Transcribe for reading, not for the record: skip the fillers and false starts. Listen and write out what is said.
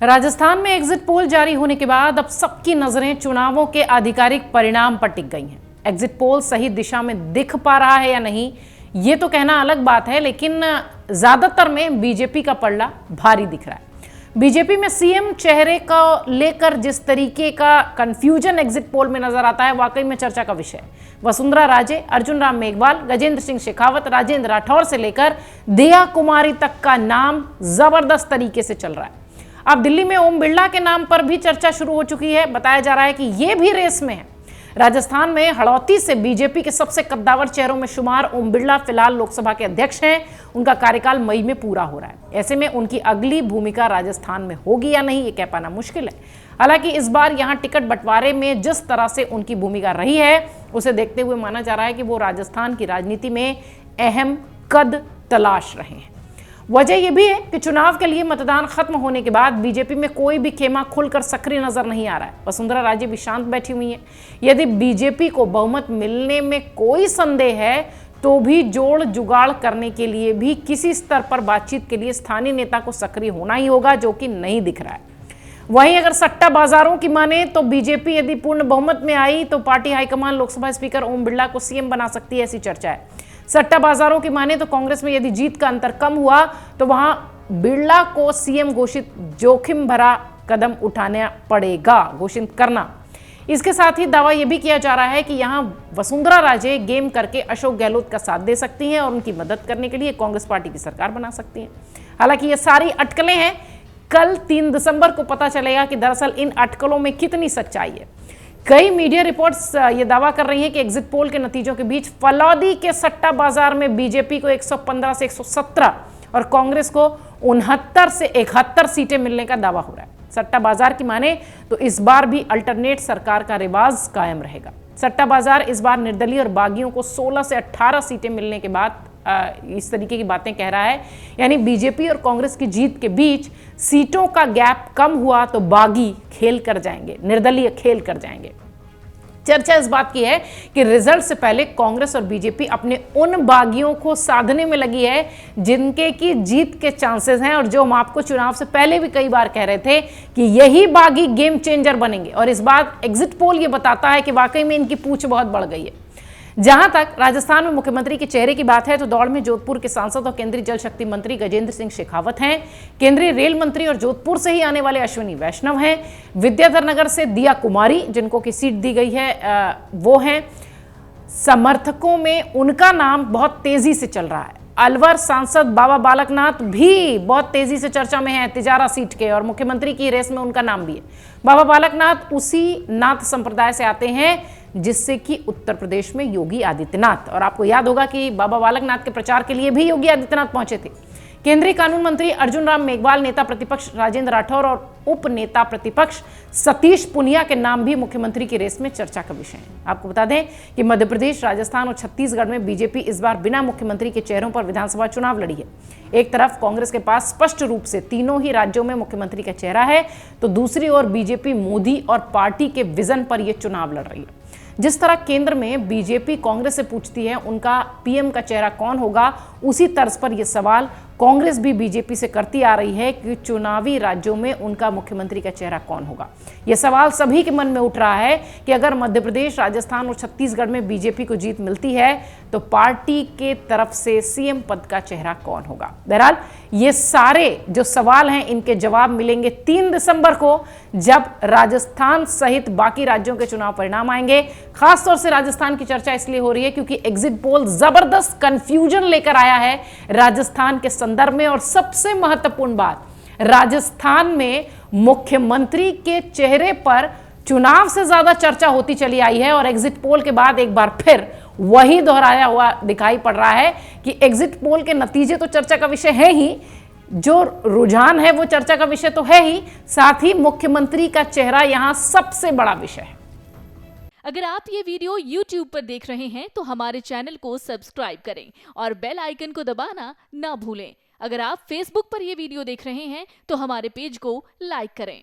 राजस्थान में exit poll जारी होने के बाद अब सबकी नजरें चुनावों के आधिकारिक परिणाम पर टिक गई हैं। एग्जिट पोल सही दिशा में दिख पा रहा है या नहीं, ये तो कहना अलग बात है, लेकिन ज्यादातर में बीजेपी का पलड़ा भारी दिख रहा है। बीजेपी में सीएम चेहरे को लेकर जिस तरीके का कंफ्यूजन एग्जिट पोल में नजर आता है, वाकई में चर्चा का विषय है। वसुंधरा राजे, अर्जुन राम मेघवाल, गजेंद्र सिंह शेखावत, राजेंद्र राठौर से लेकर दिया कुमारी तक का नाम जबरदस्त तरीके से चल रहा है। अब दिल्ली में ओम बिरला के नाम पर भी चर्चा शुरू हो चुकी है। बताया जा रहा है कि ये भी रेस में है। राजस्थान में हड़ौती से बीजेपी के सबसे कद्दावर चेहरों में शुमार ओम बिरला फिलहाल लोकसभा के अध्यक्ष हैं। उनका कार्यकाल मई में पूरा हो रहा है। ऐसे में उनकी अगली भूमिका राजस्थान में होगी या नहीं, ये कह पाना मुश्किल है। हालांकि इस बार यहां टिकट बंटवारे में जिस तरह से उनकी भूमिका रही है, उसे देखते हुए माना जा रहा है कि वो राजस्थान की राजनीति में अहम कद तलाश रहे हैं। वजह यह भी है कि चुनाव के लिए मतदान खत्म होने के बाद बीजेपी में कोई भी खेमा खुलकर सक्रिय नजर नहीं आ रहा है। वसुंधरा राजे भी शांत बैठी हुई है। यदि बीजेपी को बहुमत मिलने में कोई संदेह है, तो भी जोड़ जुगाड़ करने के लिए भी किसी स्तर पर बातचीत के लिए स्थानीय नेता को सक्रिय होना ही होगा, जो कि नहीं दिख रहा है। वहीं अगर सट्टा बाजारों की माने तो बीजेपी यदि पूर्ण बहुमत में आई तो party high command Lok Sabha speaker Om Birla को सीएम बना सकती है, ऐसी चर्चा है। सट्टा बाजारों की माने तो कांग्रेस में यदि जीत का अंतर कम हुआ तो वहां बिरला को सीएम घोषित जोखिम भरा कदम उठाना पड़ेगा, घोषित करना। इसके साथ ही दावा यह भी किया जा रहा है कि यहां वसुंधरा राजे गेम करके अशोक गहलोत का साथ दे सकती हैं और उनकी मदद करने के लिए कांग्रेस पार्टी की सरकार बना सकती हैं। हालांकि ये सारी अटकलें हैं। कल 3 दिसंबर को पता चलेगा कि दरअसल इन अटकलों में कितनी सच्चाई है। कई मीडिया रिपोर्ट्स ये दावा कर रही हैं कि एग्जिट पोल के नतीजों के बीच फलौदी के सट्टा बाजार में बीजेपी को 115 से 117 और कांग्रेस को 69 से 71 सीटें मिलने का दावा हो रहा है। सट्टा बाजार की माने तो इस बार भी अल्टरनेट सरकार का रिवाज कायम रहेगा। सट्टा बाजार इस बार निर्दलीय और बागियों को 16 से 18 सीटें मिलने के बाद इस तरीके की बातें कह रहा है। यानी बीजेपी और कांग्रेस की जीत के बीच सीटों का गैप कम हुआ तो बागी खेल कर जाएंगे, निर्दलीय खेल कर जाएंगे। चर्चा इस बात की है कि रिजल्ट से पहले कांग्रेस और बीजेपी अपने उन बागियों को साधने में लगी है जिनके की जीत के चांसेस हैं, और जो हम आपको चुनाव से पहले भी कई बार कह रहे थे कि यही बागी गेम चेंजर बनेंगे। और इस बार एग्जिट पोल ये बताता है कि वाकई में इनकी पूछ बहुत बढ़ गई है। जहां तक राजस्थान में मुख्यमंत्री के चेहरे की बात है तो दौड़ में जोधपुर के सांसद और केंद्रीय जल शक्ति मंत्री गजेंद्र सिंह शेखावत हैं। केंद्रीय रेल मंत्री और जोधपुर से ही आने वाले अश्विनी वैष्णव हैं। विद्याधर नगर से दिया कुमारी, जिनको की सीट दी गई है, वो हैं। समर्थकों में उनका नाम बहुत तेजी से चल रहा है। अलवर सांसद बाबा बालकनाथ भी बहुत तेजी से चर्चा में है तिजारा सीट के, और मुख्यमंत्री की रेस में उनका नाम भी है। बाबा बालकनाथ उसी नाथ संप्रदाय से आते हैं जिससे कि उत्तर प्रदेश में योगी आदित्यनाथ, और आपको याद होगा कि बाबा बालकनाथ के प्रचार के लिए भी योगी आदित्यनाथ पहुंचे थे। केंद्रीय कानून मंत्री अर्जुन राम मेघवाल, नेता प्रतिपक्ष राजेंद्र राठौर और उप नेता प्रतिपक्ष सतीश पुनिया के नाम भी मुख्यमंत्री की रेस में चर्चा का विषय है। आपको बता दें कि मध्य प्रदेश, राजस्थान और छत्तीसगढ़ में बीजेपी इस बार बिना मुख्यमंत्री के चेहरों पर विधानसभा चुनाव लड़ी है। एक तरफ कांग्रेस के पास स्पष्ट रूप से तीनों ही राज्यों में मुख्यमंत्री का चेहरा है, तो दूसरी ओर बीजेपी मोदी और पार्टी के विजन पर यह चुनाव लड़ रही है। जिस तरह केंद्र में बीजेपी कांग्रेस से पूछती है उनका पीएम का चेहरा कौन होगा, उसी तर्ज पर यह सवाल कांग्रेस भी बीजेपी से करती आ रही है कि चुनावी राज्यों में उनका मुख्यमंत्री का चेहरा कौन होगा। यह सवाल सभी के मन में उठ रहा है कि अगर मध्य प्रदेश, राजस्थान और छत्तीसगढ़ में बीजेपी को जीत मिलती है तो पार्टी के तरफ से सीएम पद का चेहरा कौन होगा। बहरहाल ये सारे जो सवाल हैं, इनके जवाब मिलेंगे 3 दिसंबर को, जब राजस्थान सहित बाकी राज्यों के चुनाव परिणाम आएंगे। खासतौर से राजस्थान की चर्चा इसलिए हो रही है क्योंकि एग्जिट पोल जबरदस्त कंफ्यूजन लेकर आया है राजस्थान के संदर्भ में। और सबसे महत्वपूर्ण बात, राजस्थान में मुख्यमंत्री के चेहरे पर चुनाव से ज्यादा चर्चा होती चली आई है, और एग्जिट पोल के बाद एक बार फिर वही दोहराया हुआ दिखाई पड़ रहा है कि एग्जिट पोल के नतीजे तो चर्चा का विषय है ही, जो रुझान है वो चर्चा का विषय तो है ही, साथ ही मुख्यमंत्री का चेहरा यहां सबसे बड़ा विषय है। अगर आप ये वीडियो YouTube पर देख रहे हैं तो हमारे चैनल को सब्सक्राइब करें और बेल आइकन को दबाना ना भूलें। अगर आप Facebook पर ये वीडियो देख रहे हैं तो हमारे पेज को लाइक करें।